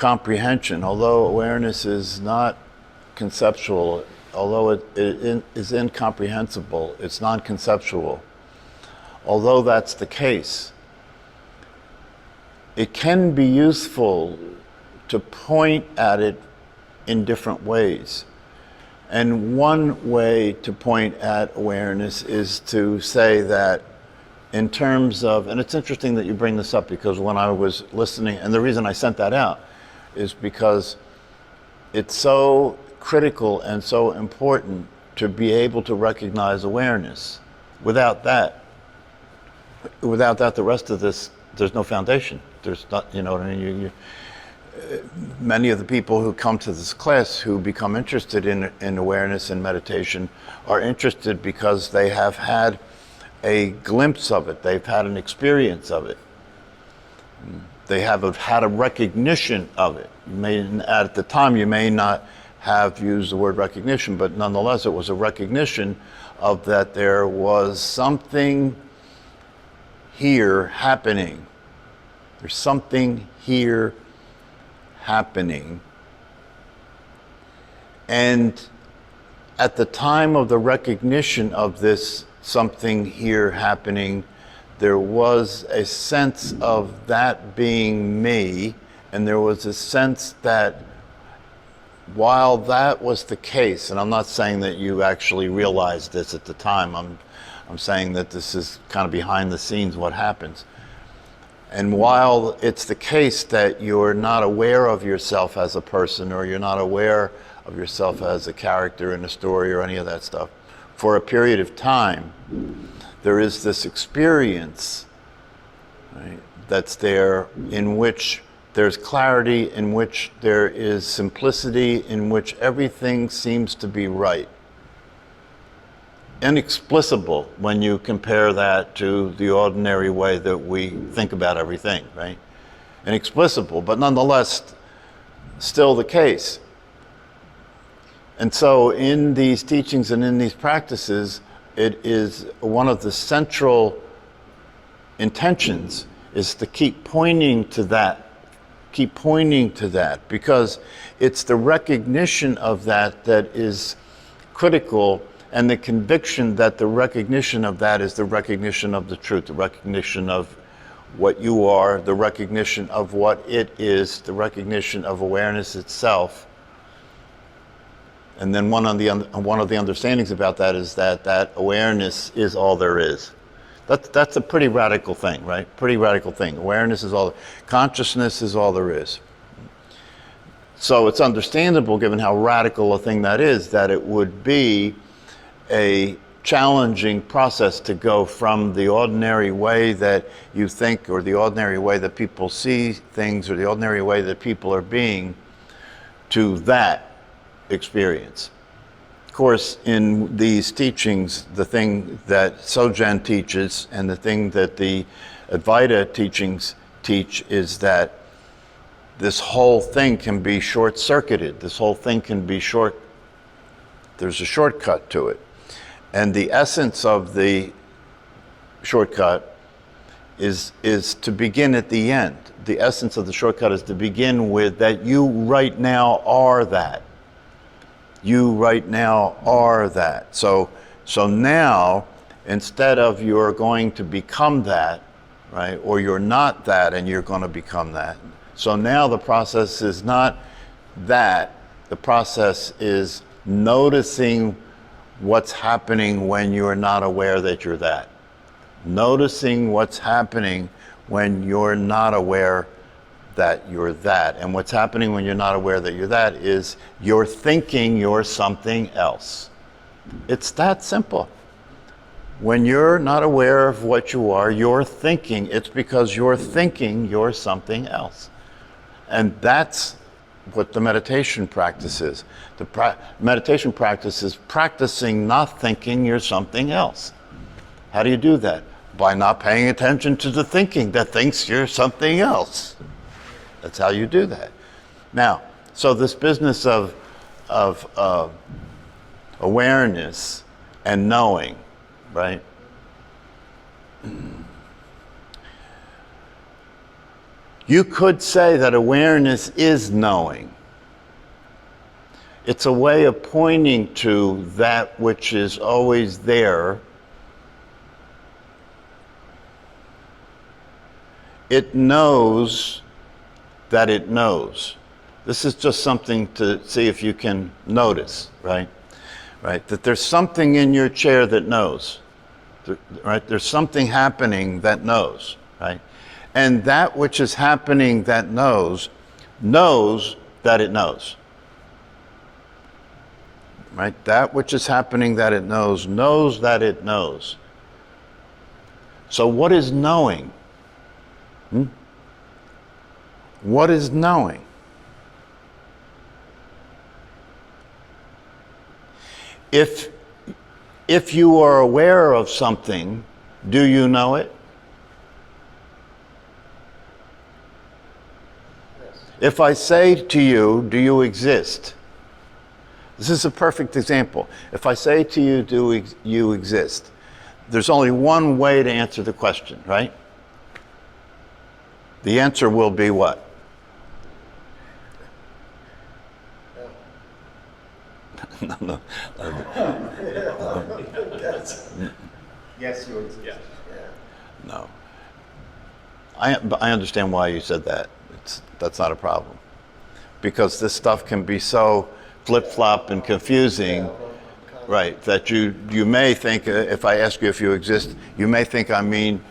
comprehension, although awareness is not conceptual, although it is incomprehensible, it's non-conceptual, although that's the case, it can be useful to point at it in different ways. And one way to point at awareness is to say that in terms of, and it's interesting that you bring this up, because when I was listening, and the reason I sent that out is because it's so critical and so important to be able to recognize awareness. Without that, the rest of this, there's no foundation. There's not, you know what I mean? Many of the people who come to this class who become interested in awareness and meditation are interested because they have had a glimpse of it. They've had an experience of it. They have had a recognition of it. At the time, you may not have used the word recognition, but nonetheless, it was a recognition of that there was something here happening. There's something here happening. And at the time of the recognition of this something here happening, there was a sense of that being me, and there was a sense that while that was the case, and I'm not saying that you actually realized this at the time, I'm saying that this is kind of behind the scenes what happens. And while it's the case that you're not aware of yourself as a person, or you're not aware of yourself as a character in a story or any of that stuff, for a period of time, there is this experience, right, that's there, in which there's clarity, in which there is simplicity, in which everything seems to be right. Inexplicable when you compare that to the ordinary way that we think about everything, right? Inexplicable, but nonetheless still the case. And so in these teachings and in these practices, it is one of the central intentions is to keep pointing to that, because it's the recognition of that that is critical, and the conviction that the recognition of that is the recognition of the truth, the recognition of what you are, the recognition of what it is, the recognition of awareness itself. And then one of the understandings about that is that awareness is all there is. That's a pretty radical thing, right? Pretty radical thing. Awareness is all, consciousness is all there is. So it's understandable, given how radical a thing that is, that it would be a challenging process to go from the ordinary way that you think, or the ordinary way that people see things, or the ordinary way that people are being, to that experience. Of course, in these teachings, the thing that Sojan teaches and the thing that the Advaita teachings teach is that this whole thing can be short-circuited. This whole thing can be there's a shortcut to it. And the essence of the shortcut is to begin at the end. The essence of the shortcut is to begin with that you right now are that. You right now are that. So now, instead of you're going to become that, right, or you're not that and you're going to become that. So now the process is not that. The process is noticing what's happening when you're not aware that you're that. Noticing what's happening when you're not aware that you're that. And what's happening when you're not aware that you're that is you're thinking you're something else. It's that simple. When you're not aware of what you are, you're thinking. It's because you're thinking you're something else. And that's what the meditation practice is. The meditation practice is practicing not thinking you're something else. How do you do that? By not paying attention to the thinking that thinks you're something else. That's how you do that. Now, so this business of awareness and knowing, right? You could say that awareness is knowing. It's a way of pointing to that which is always there. It knows that it knows. This is just something to see if you can notice, right? Right? That there's something in your chair that knows. Right? There's something happening that knows, right? And that which is happening that knows that it knows. Right? That which is happening that it knows that it knows. So what is knowing? What is knowing? If you are aware of something, do you know it? Yes. If I say to you, do you exist? This is a perfect example. If I say to you, do you exist? There's only one way to answer the question, right? The answer will be what? No. Yes, you exist. Yeah. No. I understand why you said that. That's not a problem. Because this stuff can be so flip-flop and confusing, right, that you may think, if I ask you if you exist, you may think I mean,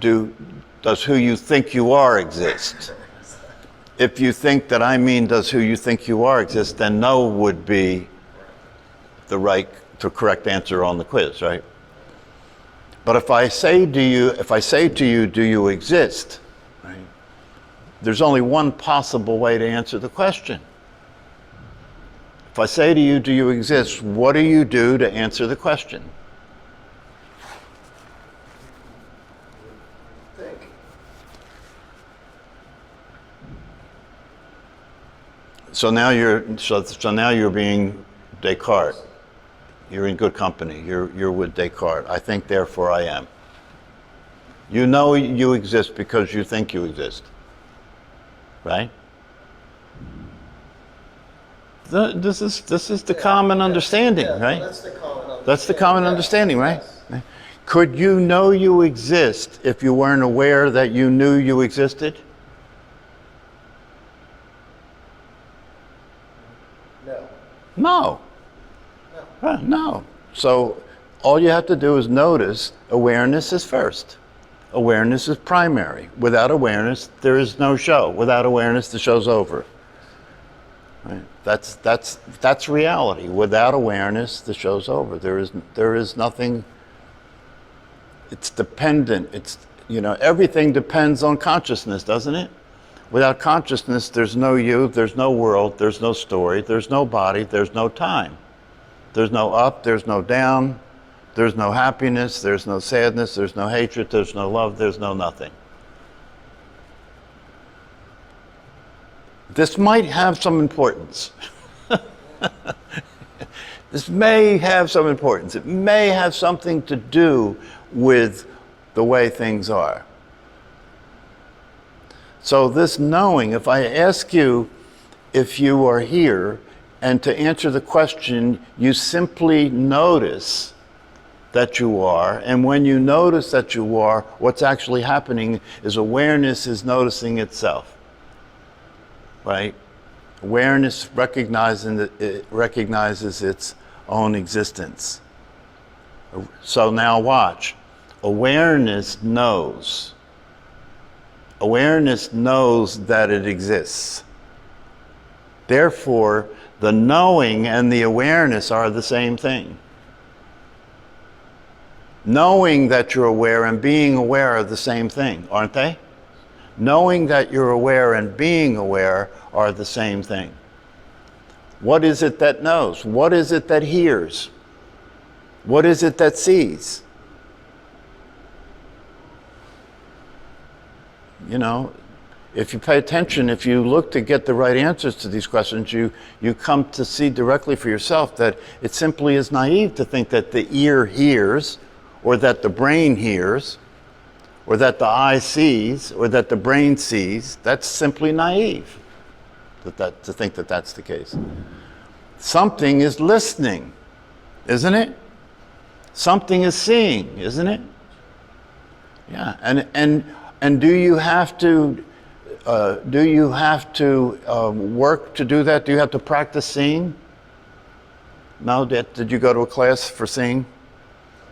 does who you think you are exist? If you think that I mean, does who you think you are exist, then no would be the correct answer on the quiz, right? But if I say to you, do you exist? Right? There's only one possible way to answer the question. If I say to you, do you exist, what do you do to answer the question? Think. So now you're being Descartes. You're in good company. You're with Descartes. I think, therefore I am. You know you exist because you think you exist. Right? This is the common understanding, right? That's the common understanding. That's the common understanding, right? Yes. Could you know you exist if you weren't aware that you knew you existed? No. No. No. So all you have to do is notice awareness is first. Awareness is primary. Without awareness, there is no show. Without awareness, the show's over. Right? That's reality. Without awareness, the show's over. There is nothing. It's dependent. Everything depends on consciousness, doesn't it? Without consciousness, there's no you, there's no world, there's no story, there's no body, there's no time. There's no up, there's no down, there's no happiness, there's no sadness, there's no hatred, there's no love, there's no nothing. This might have some importance. This may have some importance. It may have something to do with the way things are. So this knowing, if I ask you if you are here, and to answer the question, you simply notice that you are, and when you notice that you are, what's actually happening is awareness is noticing itself. Right? Awareness recognizes its own existence. So now watch. Awareness knows. Awareness knows that it exists. Therefore, the knowing and the awareness are the same thing. Knowing that you're aware and being aware are the same thing, aren't they? Knowing that you're aware and being aware are the same thing. What is it that knows? What is it that hears? What is it that sees? If you pay attention, if you look to get the right answers to these questions, you come to see directly for yourself that it simply is naive to think that the ear hears or that the brain hears or that the eye sees, or that the brain sees, that's simply naive to think that that's the case. Something is listening, isn't it? Something is seeing, isn't it? Yeah, and do you have to work to do that? Do you have to practice seeing? No. Did you go to a class for seeing?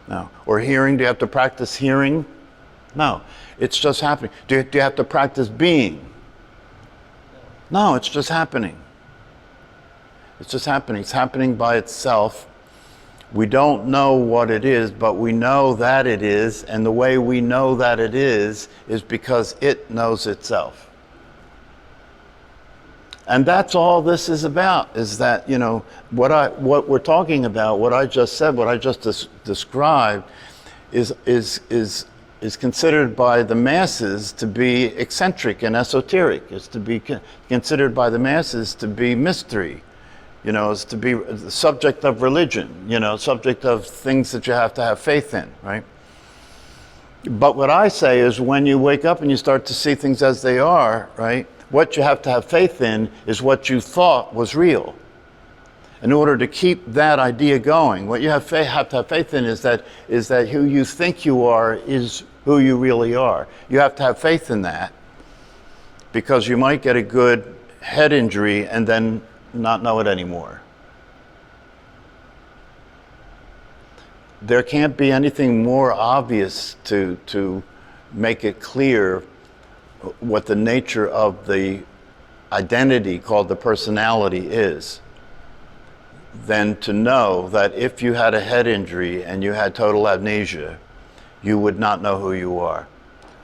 No. Or hearing? Do you have to practice hearing? No. It's just happening. Do you have to practice being? No. It's just happening. It's just happening. It's happening by itself. We don't know what it is, but we know that it is, and the way we know that it is because it knows itself. And that's all this is about, is that, you know, what we're talking about, what I just said, what I just described is considered by the masses to be eccentric and esoteric. It's to be considered by the masses to be mystery. You know, is to be the subject of religion, you know, subject of things that you have to have faith in, right? But what I say is when you wake up and you start to see things as they are, right, what you have to have faith in is what you thought was real. In order to keep that idea going, what you have to have faith in is that who you think you are is who you really are. You have to have faith in that, because you might get a good head injury and then not know it anymore. There can't be anything more obvious to make it clear what the nature of the identity called the personality is than to know that if you had a head injury and you had total amnesia, you would not know who you are.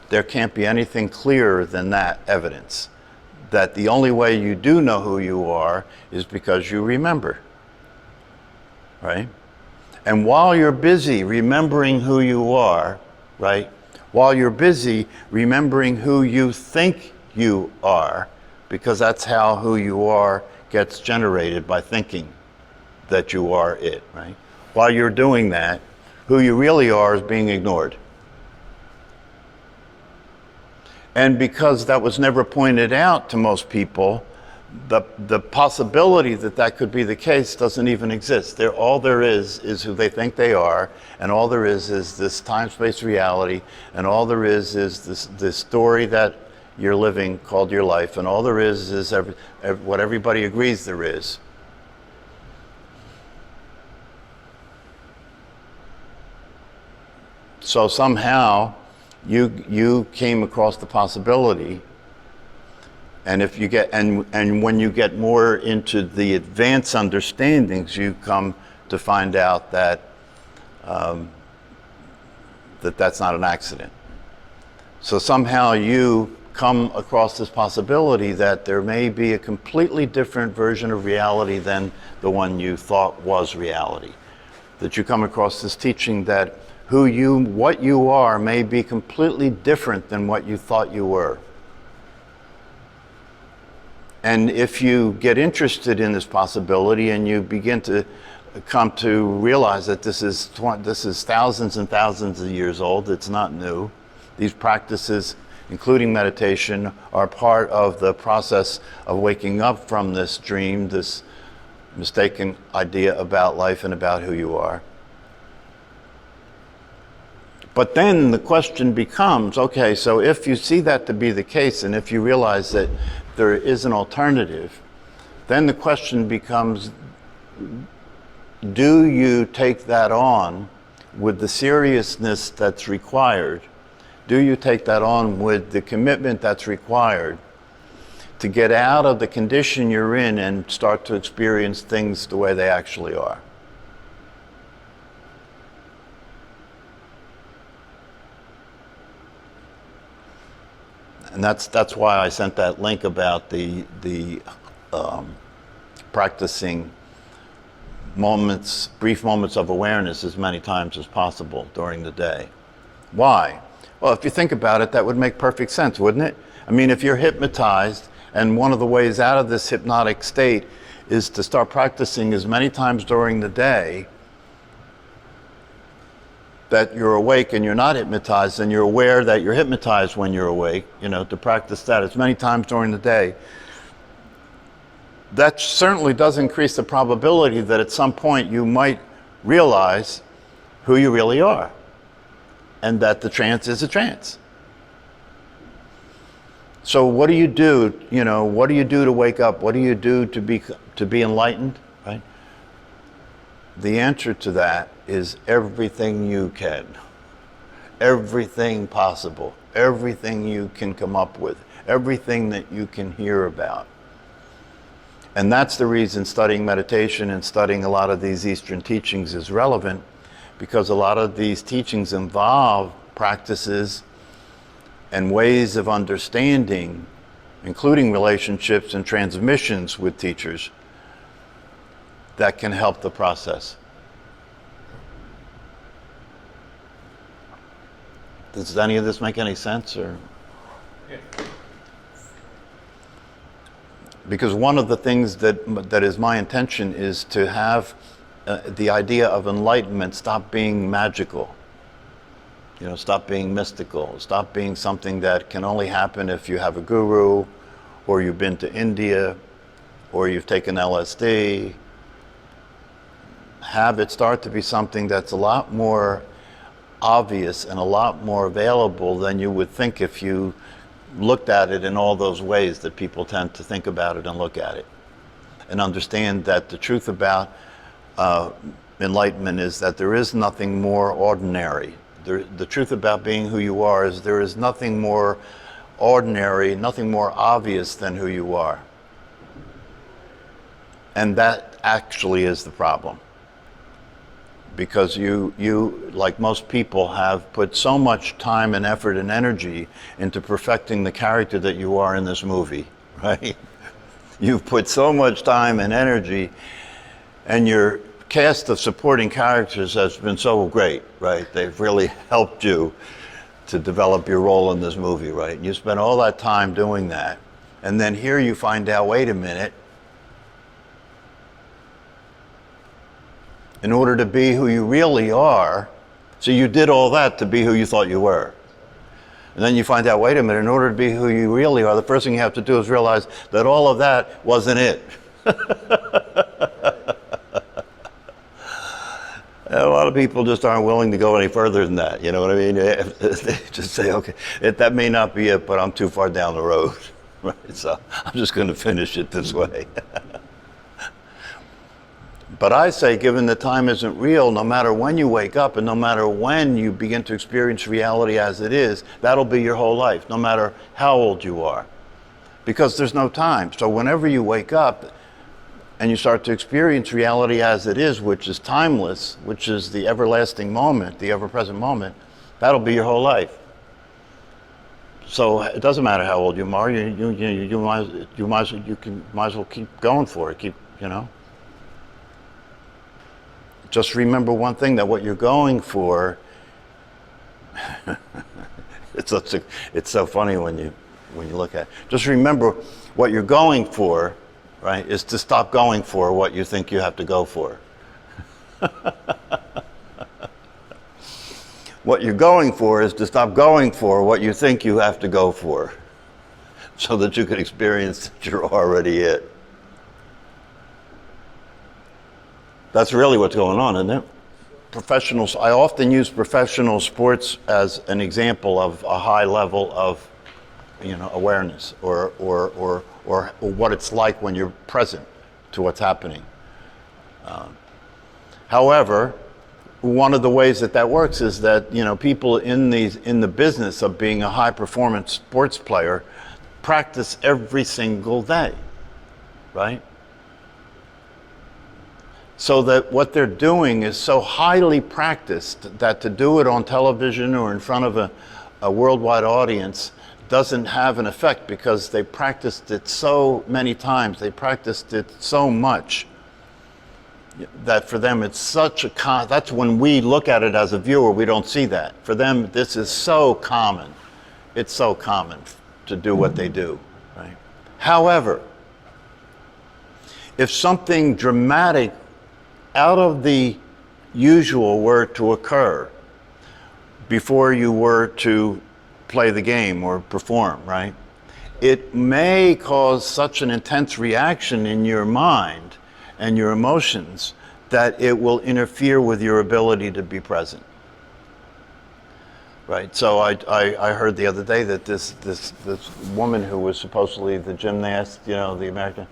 There can't be anything clearer than that evidence. That the only way you do know who you are is because you remember, right? And while you're busy remembering who you are, right? While you're busy remembering who you think you are, because that's how who you are gets generated, by thinking that you are it, right? While you're doing that, who you really are is being ignored. And because that was never pointed out to most people, the possibility that that could be the case doesn't even exist. All there is who they think they are, and all there is this time-space reality, and all there is this story that you're living called your life, and all there is what everybody agrees there is. So somehow you came across the possibility, and if you get and when you get more into the advanced understandings, you come to find out that that's not an accident. So somehow you come across this possibility that there may be a completely different version of reality than the one you thought was reality. That you come across this teaching that what you are may be completely different than what you thought you were. And if you get interested in this possibility and you begin to come to realize that this is thousands and thousands of years old, it's not new. These practices, including meditation, are part of the process of waking up from this dream, this mistaken idea about life and about who you are. But then the question becomes, okay, so if you see that to be the case, and if you realize that there is an alternative, then the question becomes, do you take that on with the seriousness that's required? Do you take that on with the commitment that's required to get out of the condition you're in and start to experience things the way they actually are? And that's why I sent that link about the practicing brief moments of awareness as many times as possible during the day. Why? Well, if you think about it, that would make perfect sense, wouldn't it? I mean, if you're hypnotized, and one of the ways out of this hypnotic state is to start practicing as many times during the day that you're awake and you're not hypnotized, and you're aware that you're hypnotized when you're awake, to practice that as many times during the day, that certainly does increase the probability that at some point you might realize who you really are, and that the trance is a trance. So what do you do? What do you do to wake up? What do you do to be enlightened? Right? The answer to that is everything you can, everything possible, everything you can come up with, everything that you can hear about. And that's the reason studying meditation and studying a lot of these Eastern teachings is relevant, because a lot of these teachings involve practices and ways of understanding, including relationships and transmissions with teachers, that can help the process. Does any of this make any sense? Or? Yeah. Because one of the things that is my intention is to have the idea of enlightenment stop being magical. Stop being mystical. Stop being something that can only happen if you have a guru, or you've been to India, or you've taken LSD. Have it start to be something that's a lot more obvious and a lot more available than you would think if you looked at it in all those ways that people tend to think about it and look at it. And understand that the truth about enlightenment is that there is nothing more ordinary. The truth about being who you are is there is nothing more ordinary, nothing more obvious than who you are. And that actually is the problem. Because you, like most people, have put so much time and effort and energy into perfecting the character that you are in this movie, right? You've put so much time and energy, and your cast of supporting characters has been so great, right? They've really helped you to develop your role in this movie, right? And you spent all that time doing that, and then here you find out, wait a minute, in order to be who you really are, so you did all that to be who you thought you were. And then you find out, wait a minute, in order to be who you really are, the first thing you have to do is realize that all of that wasn't it. A lot of people just aren't willing to go any further than that, you know what I mean? They just say, okay, that may not be it, but I'm too far down the road, right? So I'm just going to finish it this way. But I say, given that time isn't real, no matter when you wake up and no matter when you begin to experience reality as it is, that'll be your whole life, no matter how old you are. Because there's no time. So whenever you wake up and you start to experience reality as it is, which is timeless, which is the everlasting moment, the ever-present moment, that'll be your whole life. So it doesn't matter how old you are. You might as well keep going for it. Just remember one thing, that what you're going for, it's so funny when you look at it. Just remember what you're going for, right, is to stop going for what you think you have to go for. What you're going for is to stop going for what you think you have to go for, so that you can experience that you're already it. That's really what's going on, isn't it? Professionals, I often use professional sports as an example of a high level of, awareness or what it's like when you're present to what's happening. However, one of the ways that works is that, people in the business of being a high performance sports player practice every single day, right? So that what they're doing is so highly practiced that to do it on television or in front of a worldwide audience doesn't have an effect, because they practiced it so many times, they practiced it so much, that for them it's such a that's when we look at it as a viewer, we don't see that. For them, this is so common. It's so common to do what they do, right? However, if something dramatic out of the usual were to occur, before you were to play the game or perform, right? It may cause such an intense reaction in your mind and your emotions that it will interfere with your ability to be present. Right. So I heard the other day that this woman who was supposedly the gymnast, the American,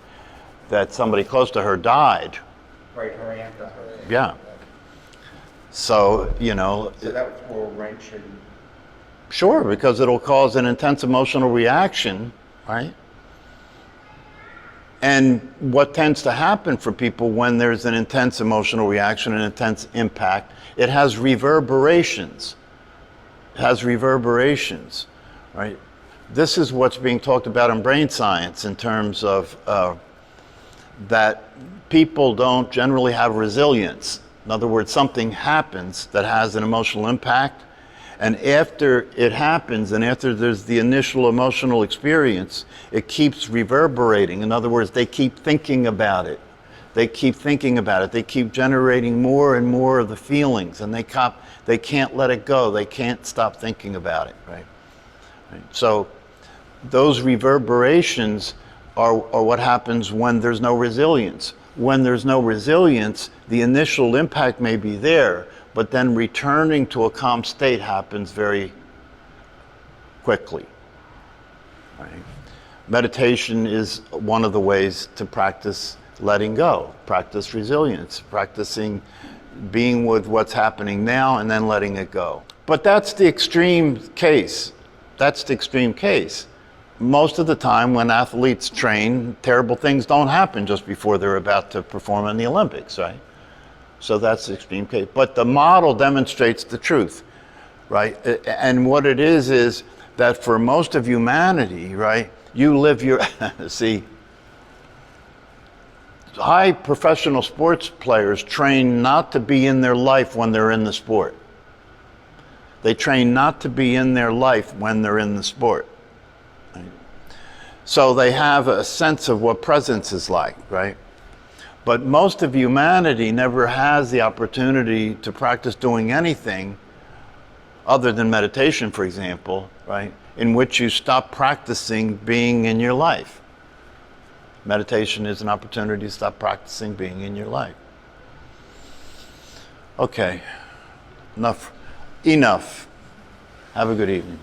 that somebody close to her died. Right, her aunt died. Yeah. So, So that will wrench and... Sure, because it'll cause an intense emotional reaction, right? And what tends to happen for people when there's an intense emotional reaction, an intense impact, it has reverberations. It has reverberations, right? This is what's being talked about in brain science in terms of that people don't generally have resilience. In other words, something happens that has an emotional impact, and after it happens and after there's the initial emotional experience, it keeps reverberating. In other words, they keep thinking about it. They keep thinking about it. They keep generating more and more of the feelings, and they can't let it go. They can't stop thinking about it, right? So those reverberations are what happens when there's no resilience. When there's no resilience, the initial impact may be there, but then returning to a calm state happens very quickly. Right? Meditation is one of the ways to practice letting go, practice resilience, practicing being with what's happening now and then letting it go. But that's the extreme case. That's the extreme case. Most of the time when athletes train, terrible things don't happen just before they're about to perform in the Olympics, right? So that's the extreme case. But the model demonstrates the truth, right? And what it is that for most of humanity, right, you live your, see, high professional sports players train not to be in their life when they're in the sport. They train not to be in their life when they're in the sport. Right? So they have a sense of what presence is like, right? But most of humanity never has the opportunity to practice doing anything other than meditation, for example, right? In which you stop practicing being in your life. Meditation is an opportunity to stop practicing being in your life. Okay, enough. Have a good evening.